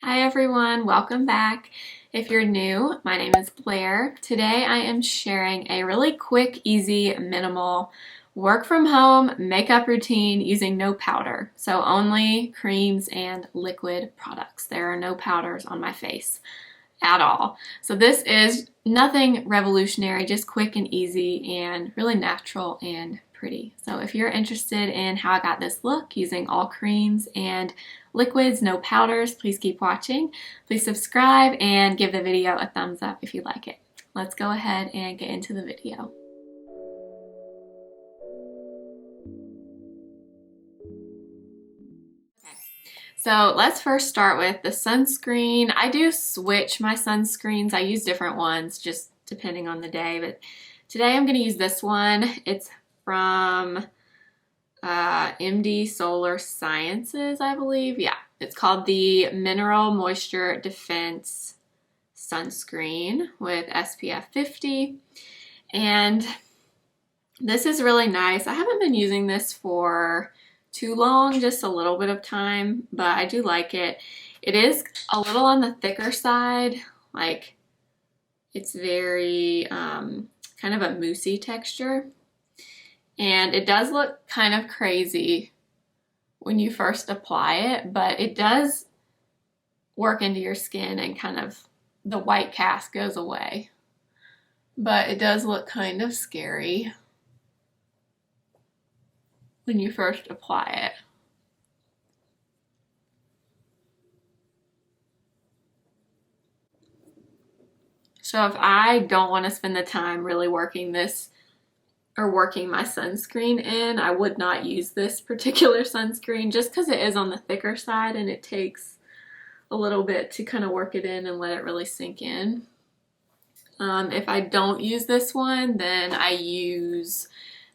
Hi everyone, welcome back. If you're new, my name is Blair. Today I am sharing a really quick, easy, minimal work from home makeup routine using no powder. So only creams and liquid products. There are no powders on my face at all. So this is nothing revolutionary, just quick and easy and really natural and pretty. So if you're interested in how I got this look using all creams and liquids, no powders, please keep watching. Please subscribe and give the video a thumbs up if you like it. Let's go ahead and get into the video. So let's first start with the sunscreen. I do switch my sunscreens. I use different ones just depending on the day, but today I'm going to use this one. It's from MD Solar Sciences, I believe. Yeah, it's called the Mineral Moisture Defense Sunscreen with SPF 50. And this is really nice. I haven't been using this for too long, just a little bit of time, but I do like it. It is a little on the thicker side, like it's very kind of a moussey texture. And it does look kind of crazy when you first apply it, but it does work into your skin and kind of the white cast goes away. But it does look kind of scary when you first apply it. So if I don't want to spend the time really working this or working my sunscreen in, I would not use this particular sunscreen just because it is on the thicker side and it takes a little bit to kind of work it in and let it really sink in. If I don't use this one, then I use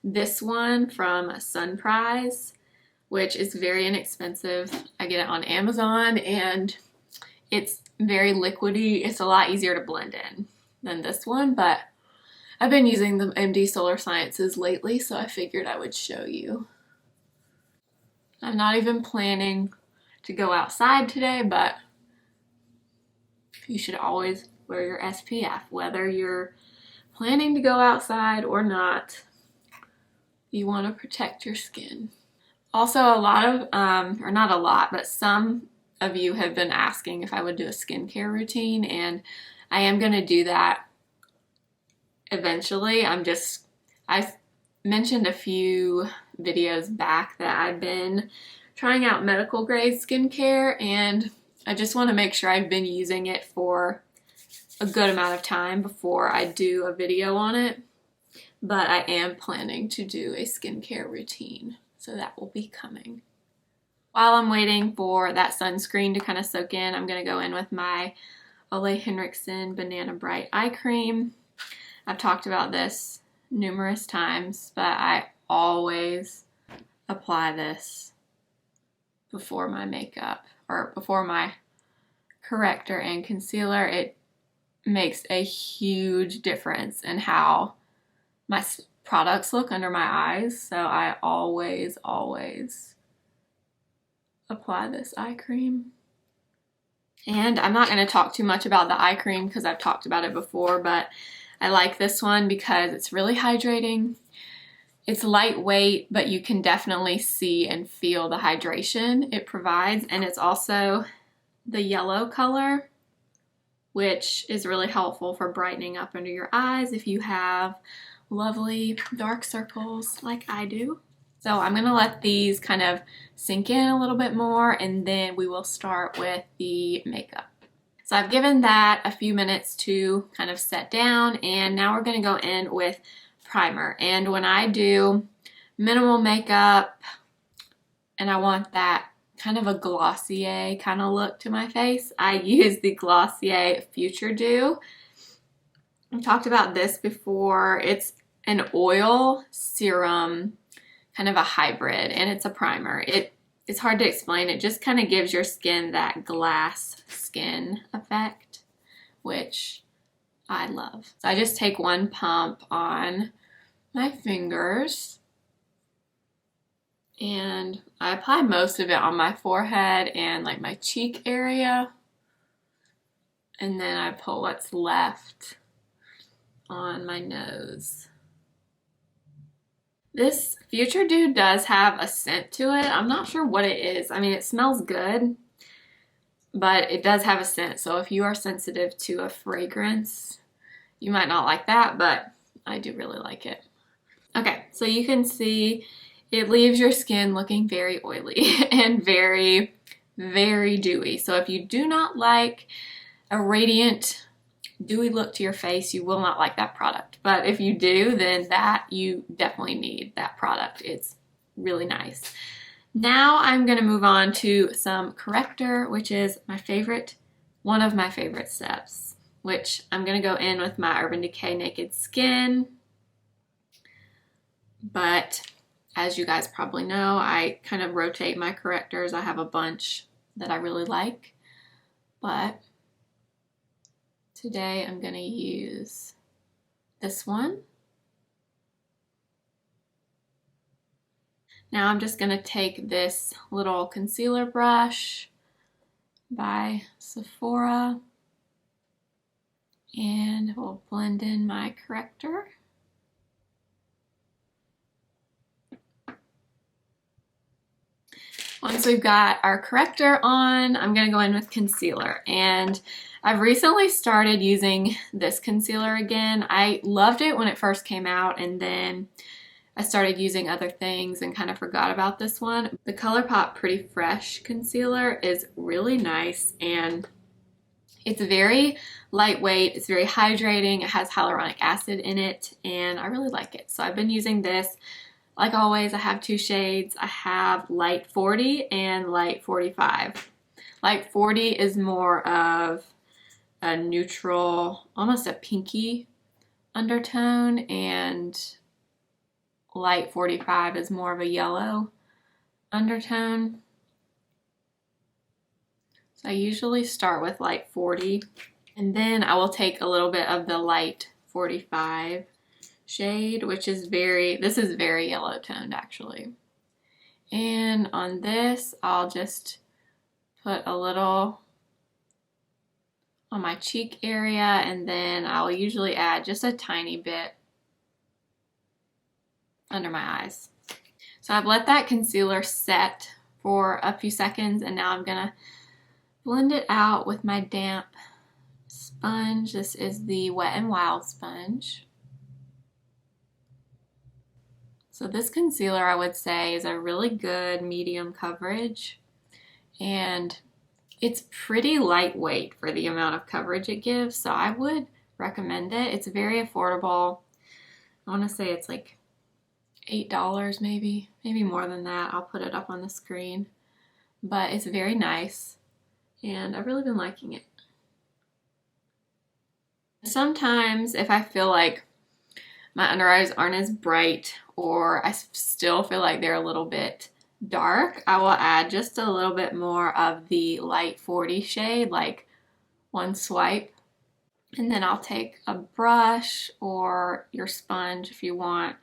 this one from Sunprise, which is very inexpensive. I get it on Amazon and it's very liquidy. It's a lot easier to blend in than this one, but I've been using the MD Solar Sciences lately, so I figured I would show you. I'm not even planning to go outside today, but you should always wear your SPF, whether you're planning to go outside or not. You want to protect your skin. Also, a lot of, or not a lot, but some of you have been asking if I would do a skincare routine, and I am going to do that eventually. I mentioned a few videos back that I've been trying out medical grade skincare, and I just want to make sure I've been using it for a good amount of time before I do a video on it. But I am planning to do a skincare routine, so that will be coming. While I'm waiting for that sunscreen to kind of soak in, I'm going to go in with my Olehenriksen Banana Bright Eye Cream. I've talked about this numerous times, but I always apply this before my makeup or before my corrector and concealer. It makes a huge difference in how my products look under my eyes, so I always apply this eye cream. And I'm not going to talk too much about the eye cream because I've talked about it before, but I like this one because it's really hydrating. It's lightweight, but you can definitely see and feel the hydration it provides, and it's also the yellow color, which is really helpful for brightening up under your eyes if you have lovely dark circles like I do. So I'm going to let these kind of sink in a little bit more, and then we will start with the makeup. So I've given that a few minutes to kind of set down, and now we're going to go in with primer. And when I do minimal makeup and I want that kind of a Glossier kind of look to my face, I use the Glossier Futuredew. I've talked about this before. It's an oil serum, kind of a hybrid, and it's a primer. It's hard to explain. It just kind of gives your skin that glass skin effect, which I love. So I just take one pump on my fingers and I apply most of it on my forehead and like my cheek area. and then I put what's left on my nose. This futuredew does have a scent to it. I'm not sure what it is. I mean, it smells good, but it does have a scent. So if you are sensitive to a fragrance, you might not like that, but I do really like it. Okay, so you can see it leaves your skin looking very oily and very, very dewy. So if you do not like a radiant, dewy look to your face, you will not like that product. But if you do, then you definitely need that product. It's really nice. Now I'm going to move on to some corrector, which is one of my favorite steps, which I'm going to go in with my Urban Decay Naked Skin. But as you guys probably know, I kind of rotate my correctors. I have a bunch that I really like, but today I'm going to use this one. Now I'm just going to take this little concealer brush by Sephora and we'll blend in my corrector. Once we've got our corrector on, I'm going to go in with concealer. And I've recently started using this concealer again. I loved it when it first came out, and then I started using other things and kind of forgot about this one. The Colourpop Pretty Fresh concealer is really nice, and it's very lightweight, it's very hydrating, it has hyaluronic acid in it, and I really like it. So I've been using this. Like always, I have two shades. I have Light 40 and Light 45. Light 40 is more of a neutral, almost a pinky undertone, and Light 45 is more of a yellow undertone. So I usually start with Light 40, and then I will take a little bit of the Light 45 shade, which is this is very yellow toned actually. And on this, I'll just put a little on my cheek area, and then I'll usually add just a tiny bit under my eyes. So I've let that concealer set for a few seconds, and now I'm gonna blend it out with my damp sponge. This is the Wet n Wild sponge. So this concealer, I would say, is a really good medium coverage, and it's pretty lightweight for the amount of coverage it gives, so I would recommend it. It's very affordable. I want to say it's like $8 maybe more than that. I'll put it up on the screen, but it's very nice, and I've really been liking it. Sometimes if I feel like my under eyes aren't as bright, or I still feel like they're a little bit dark, I will add just a little bit more of the Light 40 shade, like one swipe. And then I'll take a brush or your sponge if you want,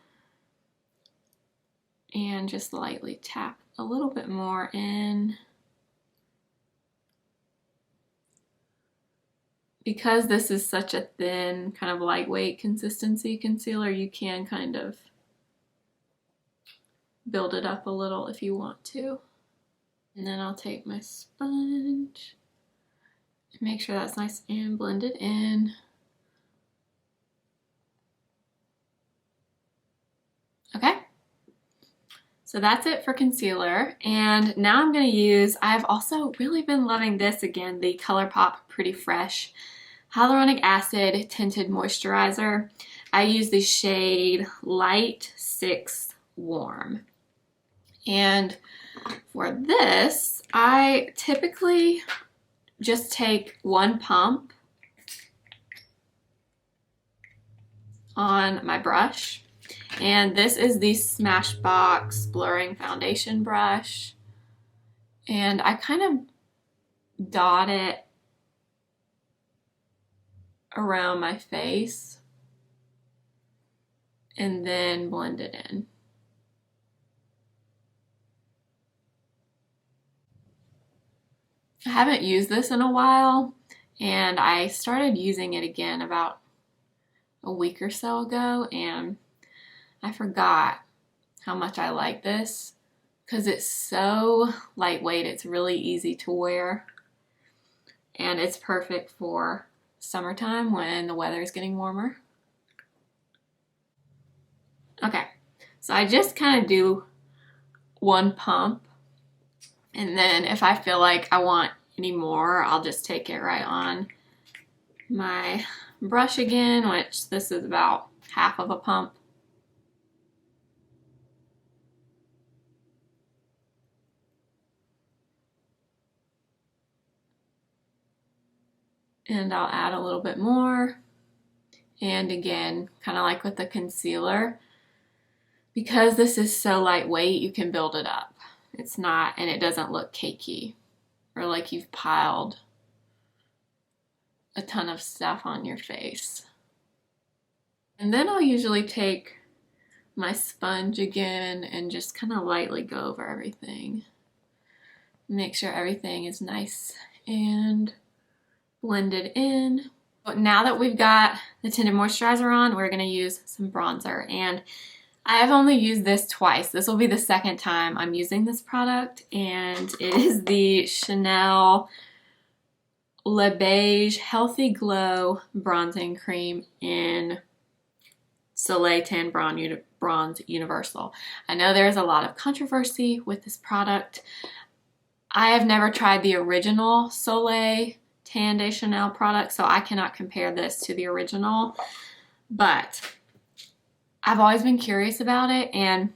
and just lightly tap a little bit more in. Because this is such a thin, kind of lightweight consistency concealer, you can kind of build it up a little if you want to. And then I'll take my sponge and make sure that's nice and blended in. Okay, so that's it for concealer. And now I'm going to use, I've also really been loving this again, the Colourpop Pretty Fresh Hyaluronic Acid Tinted Moisturizer. I use the shade Light 6 Warm. And for this, I typically just take one pump on my brush. And this is the Smashbox Blurring Foundation brush. And I kind of dot it around my face and then blend it in. I haven't used this in a while, and I started using it again about a week or so ago, and I forgot how much I like this because it's so lightweight. It's really easy to wear, and it's perfect for summertime when the weather is getting warmer. Okay, so I just kind of do one pump, and then if I feel like I want any more, I'll just take it right on my brush again, which this is about half of a pump. And I'll add a little bit more. And again, kind of like with the concealer, because this is so lightweight, you can build it up. It's not, and it doesn't look cakey or like you've piled a ton of stuff on your face. And then I'll usually take my sponge again and just kind of lightly go over everything. Make sure everything is nice and blended in. But now that we've got the Tinted Moisturizer on, we're going to use some bronzer. And I have only used this twice. This will be the second time I'm using this product, and it is the Chanel Le Beige Healthy Glow Bronzing Cream in Soleil Tan Bronze Universal. I know there's a lot of controversy with this product. I have never tried the original Soleil Tan de Chanel product, so I cannot compare this to the original, but I've always been curious about it. And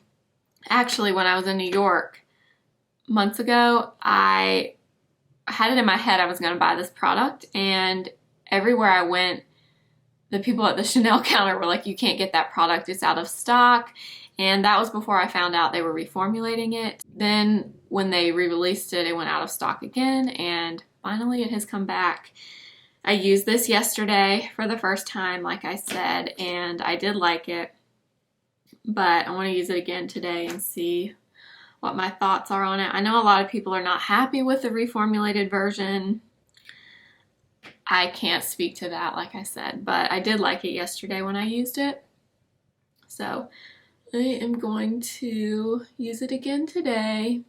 actually, when I was in New York months ago, I had it in my head I was going to buy this product, and everywhere I went, the people at the Chanel counter were like, you can't get that product, it's out of stock. And that was before I found out they were reformulating it. Then when they re-released it, it went out of stock again, and finally it has come back. I used this yesterday for the first time, like I said, and I did like it, but I want to use it again today and see what my thoughts are on it. I know a lot of people are not happy with the reformulated version. I can't speak to that, like I said, but I did like it yesterday when I used it. So I am going to use it again today.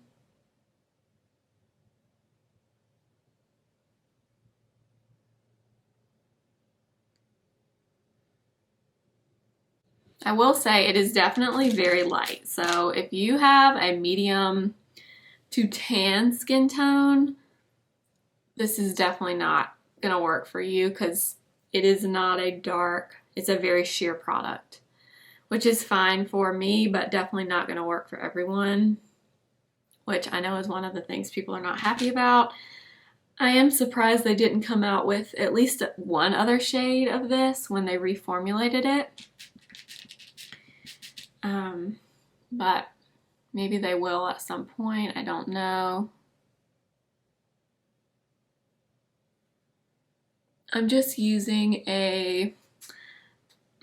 I will say it is definitely very light. So if you have a medium to tan skin tone, this is definitely not gonna work for you because it is not a dark, it's a very sheer product, which is fine for me, but definitely not gonna work for everyone, which I know is one of the things people are not happy about. I am surprised they didn't come out with at least one other shade of this when they reformulated it. But maybe they will at some point, I don't know. I'm just using a,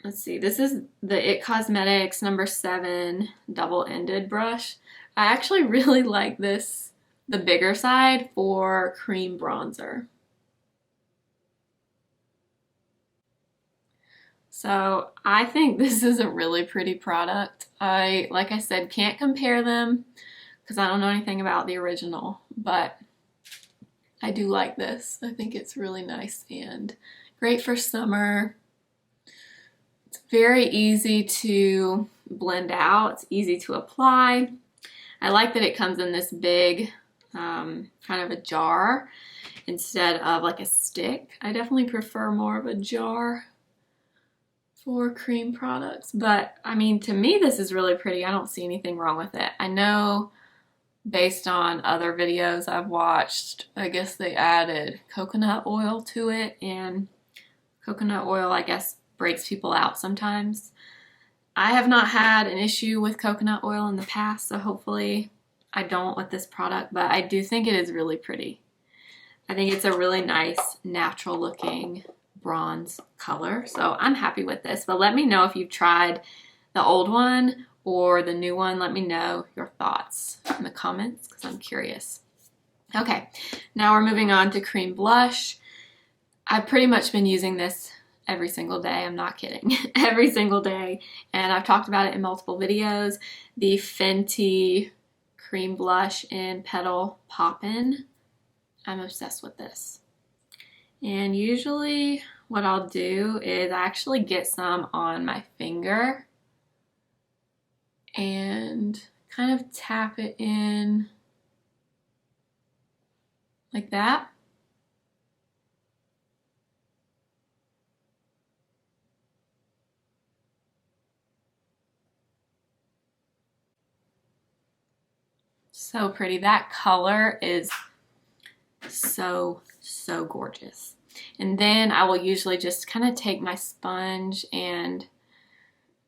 let's see, this is the It Cosmetics number 7 double-ended brush. I actually really like this, the bigger side, for cream bronzer. So I think this is a really pretty product. Like I said, can't compare them because I don't know anything about the original, but I do like this. I think it's really nice and great for summer. It's very easy to blend out. It's easy to apply. I like that it comes in this big kind of a jar instead of like a stick. I definitely prefer more of a jar for cream products, but I mean, to me this is really pretty. I don't see anything wrong with it. I know based on other videos I've watched, I guess they added coconut oil to it, and coconut oil, I guess, breaks people out sometimes. I have not had an issue with coconut oil in the past, so hopefully I don't with this product, but I do think it is really pretty. I think it's a really nice natural looking bronze color, so I'm happy with this. But let me know if you've tried the old one or the new one. Let me know your thoughts in the comments because I'm curious. Okay, now we're moving on to cream blush. I've pretty much been using this every single day. I'm not kidding. Every single day. And I've talked about it in multiple videos. The Fenty Cream Blush in Petal Poppin. I'm obsessed with this. And usually what I'll do is I actually get some on my finger and kind of tap it in like that. So pretty. That color is so gorgeous. And then I will usually just kind of take my sponge and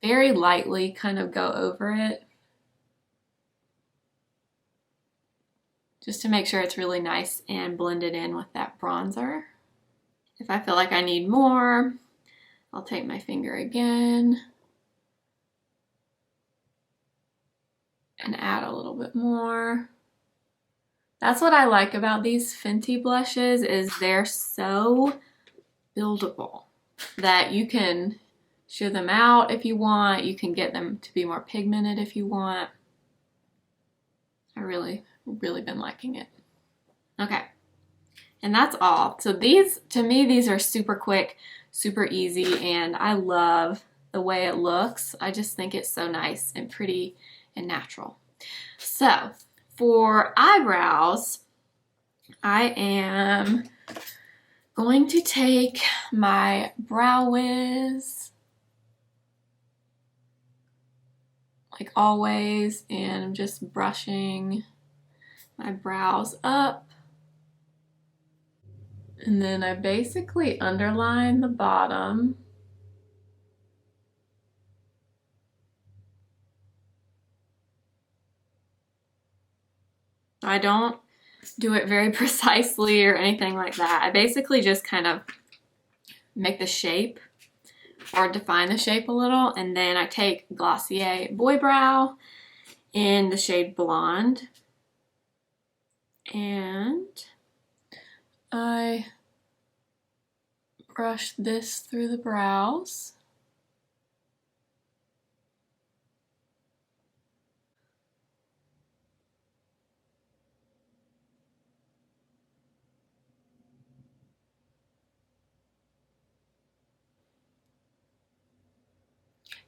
very lightly kind of go over it, just to make sure it's really nice and blended in with that bronzer. If I feel like I need more, I'll take my finger again and add a little bit more. That's what I like about these Fenty blushes, is they're so buildable that you can sheer them out if you want. You can get them to be more pigmented if you want. I really been liking it. Okay, and that's all. So these, to me, these are super quick, super easy, and I love the way it looks. I just think it's so nice and pretty and natural. So for eyebrows, I am going to take my Brow Wiz, like always, and I'm just brushing my brows up. And then I basically underline the bottom. I don't do it very precisely or anything like that. I basically just kind of make the shape or define the shape a little, and then I take Glossier Boy Brow in the shade Blond, and I brush this through the brows.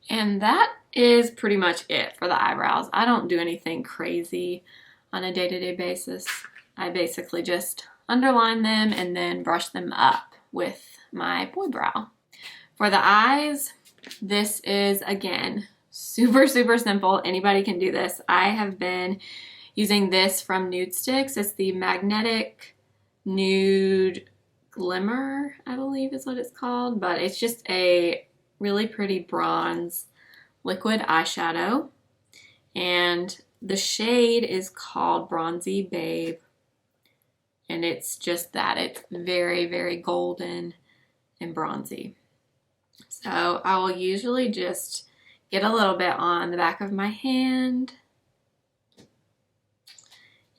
And that is pretty much it for the eyebrows. I don't do anything crazy on a day-to-day basis. I basically just underline them and then brush them up with my Boy Brow. For the eyes, this is, again, super simple. Anybody can do this. I have been using this from Nudestix. It's the Magnetic Nude Glimmer, I believe is what it's called, but it's just a really pretty bronze liquid eyeshadow, and the shade is called Bronzi Babe, and it's just that. It's very golden and bronzy. So I will usually just get a little bit on the back of my hand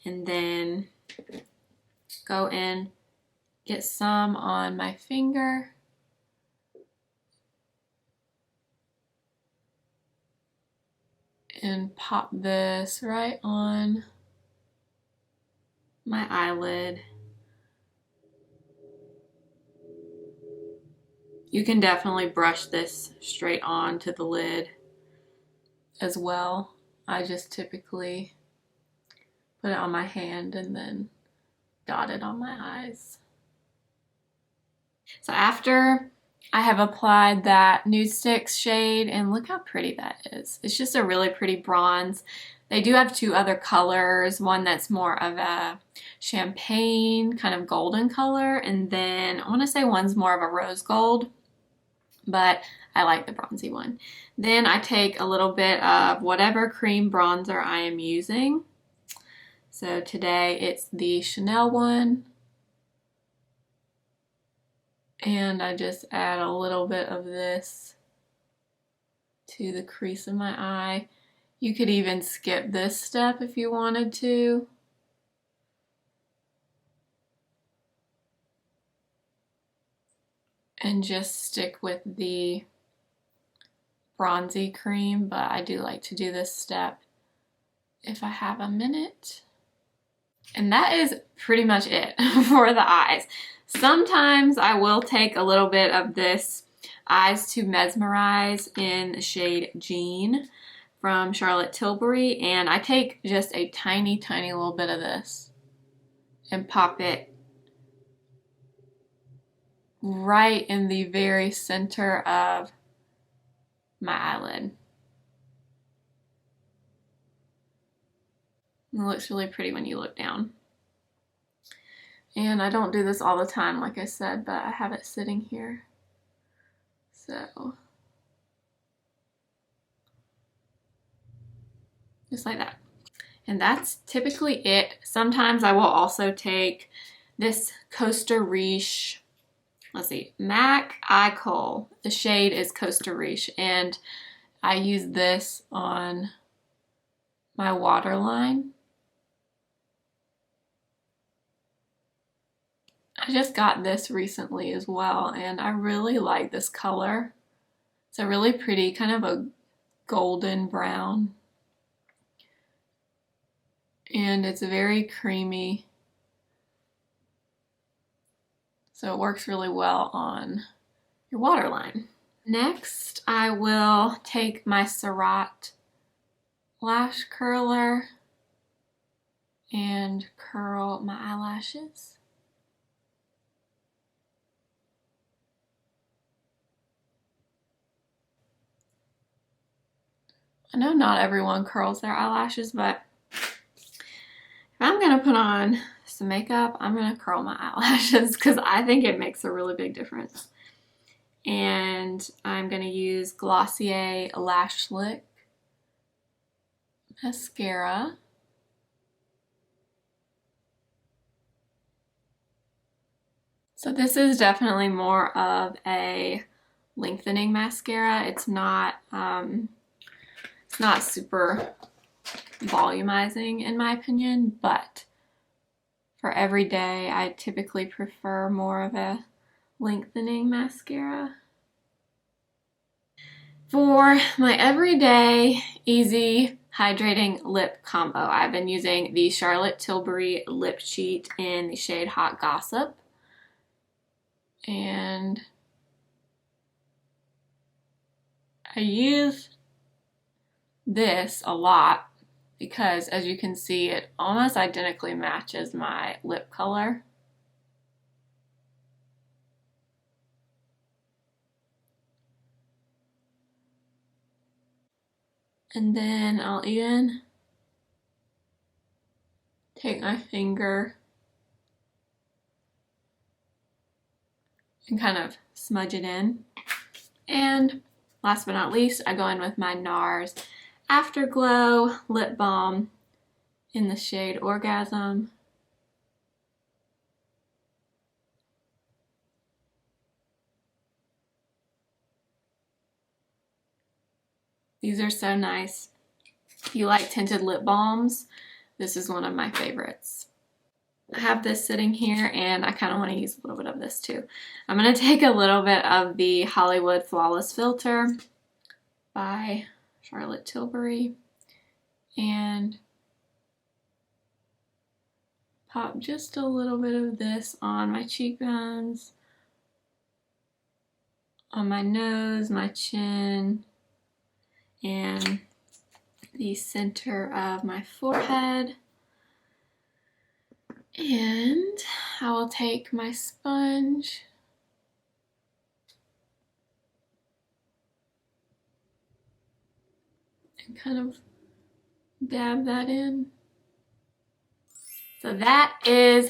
and then go in, get some on my finger, and pop this right on my eyelid. You can definitely brush this straight on to the lid as well. I just typically put it on my hand and then dot it on my eyes. So after I have applied that Nudestix shade, and look how pretty that is. It's just a really pretty bronze. They do have two other colors, one that's more of a champagne kind of golden color, and then I want to say one's more of a rose gold, but I like the bronzy one. Then I take a little bit of whatever cream bronzer I am using. So today it's the Chanel one. And I just add a little bit of this to the crease of my eye. You could even skip this step if you wanted to. and just stick with the Bronzi cream, but I do like to do this step if I have a minute. And that is pretty much it for the eyes. Sometimes I will take a little bit of this Eyes to Mesmerize in the shade Jean from Charlotte Tilbury, and I take just a tiny little bit of this and pop it right in the very center of my eyelid. It looks really pretty when you look down. And I don't do this all the time, like I said, but I have it sitting here. So, just like that. And that's typically it. Sometimes I will also take this Costa Riche, let's see, MAC Eye Kohl. The shade is Costa Riche, and I use this on my waterline. I just got this recently as well, and I really like this color. It's a really pretty, kind of a golden brown. And it's very creamy. So it works really well on your waterline. Next, I will take my Surratt lash curler and curl my eyelashes. I know not everyone curls their eyelashes, but if I'm gonna put on some makeup, I'm gonna curl my eyelashes because I think it makes a really big difference. And I'm gonna use Glossier Lash Lick mascara. So this is definitely more of a lengthening mascara. It's not super volumizing in my opinion, but for every day I typically prefer more of a lengthening mascara. For my everyday easy hydrating lip combo, I've been using the Charlotte Tilbury lip cheat in the shade Hot Gossip, and I use this a lot because, as you can see, it almost identically matches my lip color. And then I'll even take my finger and kind of smudge it in. And last but not least, I go in with my NARS Afterglow Lip Balm in the shade Orgasm. These are so nice. If you like tinted lip balms, this is one of my favorites. I have this sitting here and I kind of want to use a little bit of this too. I'm going to take a little bit of the Hollywood Flawless Filter by Charlotte Tilbury and pop just a little bit of this on my cheekbones, on my nose, my chin, and the center of my forehead. And I will take my sponge and kind of dab that in. So that is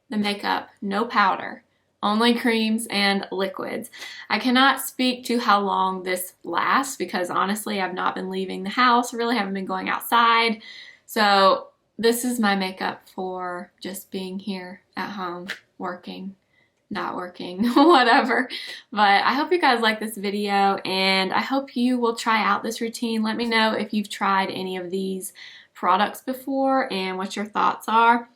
the makeup, no powder, only creams and liquids. I cannot speak to how long this lasts because honestly I've not been leaving the house, really haven't been going outside. So this is my makeup for just being here at home, working, not working, whatever. But I hope you guys like this video and I hope you will try out this routine. Let me know if you've tried any of these products before and what your thoughts are.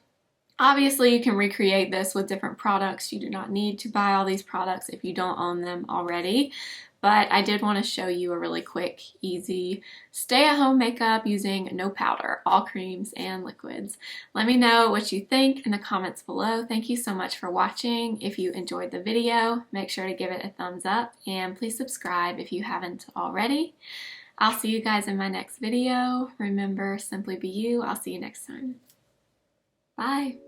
Obviously, you can recreate this with different products. You do not need to buy all these products if you don't own them already. But I did want to show you a really quick, easy, stay-at-home makeup using no powder, all creams and liquids. Let me know what you think in the comments below. Thank you so much for watching. If you enjoyed the video, make sure to give it a thumbs up, and please subscribe if you haven't already. I'll see you guys in my next video. Remember, simply be you. I'll see you next time. Bye.